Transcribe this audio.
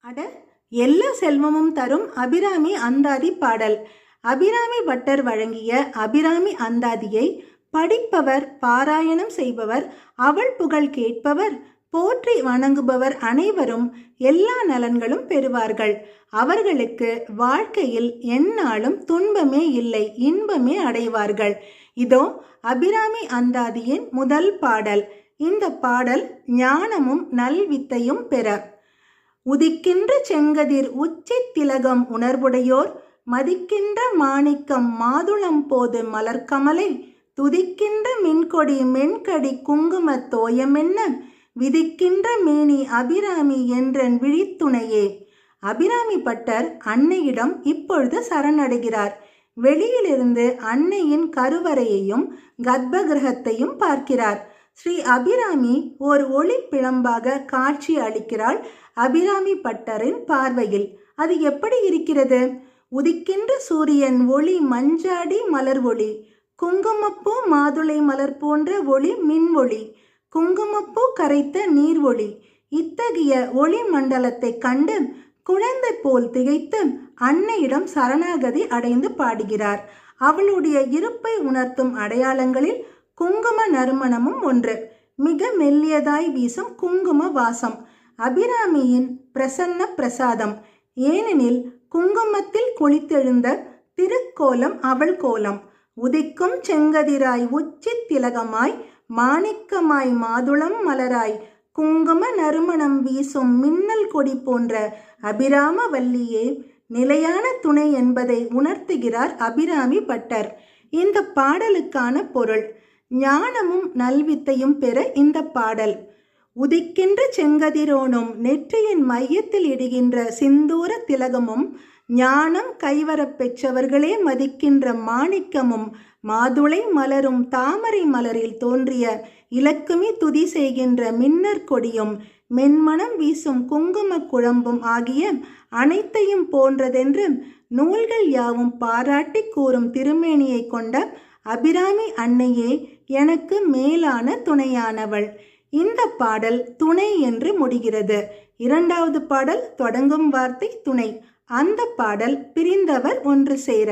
அட, எல்லா செல்வமும் தரும் அபிராமி அந்தாதி பாடல். அபிராமி பட்டர் வழங்கிய அபிராமி அந்தாதியை படிப்பவர், பாராயணம் செய்பவர், அவள் புகழ் கேட்பவர், போற்றி வணங்குபவர் அனைவரும் எல்லா நலன்களும் பெறுவார்கள். அவர்களுக்கு வாழ்க்கையில் எந்நாளும் துன்பமே இல்லை, இன்பமே அடைவார்கள். இதோ அபிராமி அந்தாதியின் முதல் பாடல். இந்த பாடல் ஞானமும் நல்வித்தையும் பெற. உதிக்கின்ற செங்கதிர் உச்சி திலகம் உணர்வுடையோர் மதிக்கின்ற மாணிக்கம் மாதுளம் போது மலர்கமலை துதிக்கின்ற மின்கொடி மென்கடி குங்கும தோயமென்ன விதிக்கின்ற மேனி அபிராமி என்றன் விழித்துணையே. அபிராமி பட்டர் அன்னையிடம் இப்பொழுது சரணடைகிறார். வெளியிலிருந்து அன்னையின் கருவறையையும் கர்ப்ப கிரகத்தையும் பார்க்கிறார். ஸ்ரீ அபிராமி ஒரு ஒளி பிழம்பாக காட்சி அளிக்கிறாள். அபிராமி பட்டரின் பார்வையில் அது எப்படி இருக்கிறது? உதிக்கின்ற சூரியன் ஒளி மஞ்சாடி மலர் ஒளி, குங்குமப்பூ மாதுளை மலர் போன்ற ஒளி மின் ஒளி, குங்குமப்பூ கரைத்த நீர் ஒளி. இத்தகைய ஒளி மண்டலத்தை கண்டு குழந்தை போல் திகைத்து அன்னையிடம் சரணாகதி அடைந்து பாடுகிறார். அவளுடைய இருப்பை உணர்த்தும் அடையாளங்களில் குங்கும நறுமணமும் ஒன்று. மிக மெல்லியதாய் வீசும் குங்கும வாசம் அபிராமியின் பிரசன்ன பிரசாதம். ஏனெனில் குங்குமத்தில் குளித்தெழுந்த திருக்கோலம் அவள் கோலம். உதிக்கும் செங்கதிராய் உச்சி திலகமாய் மாணிக்கமாய் மாதுளம் மலராய் குங்கும நறுமணம் வீசும் மின்னல் கொடி போன்ற அபிராம வல்லியே நிலையான துணை என்பதை உணர்த்துகிறார் அபிராமி பட்டர். இந்த பாடலுக்கான பொருள்: ஞானமும் நல்வித்தையும் பெற இந்த பாடல். உதிக்கின்ற செங்கதிரோனும் நெற்றியின் மையத்தில் இடுகின்ற சிந்தூர திலகமும் ஞானம் கைவரப் பெற்றவர்களே மதிக்கின்ற மாணிக்கமும் மாதுளை மலரும் தாமரை மலரில் தோன்றிய இலக்குமி துதி செய்கின்ற மின்னர் கொடியும் மென்மணம் வீசும் குங்கும குழம்பும் ஆகிய அனைத்தையும் போன்றதென்று நூல்கள் யாவும் பாராட்டி கூறும் திருமேனியை கொண்ட அபிராமி அன்னையே எனக்கு மேலான துணையானவள். இந்த பாடல் துணை என்று முடிகிறது. இரண்டாவது பாடல் தொடங்கும் வார்த்தை துணை. அந்த பாடல் பிரிந்தவர் ஒன்று சேர.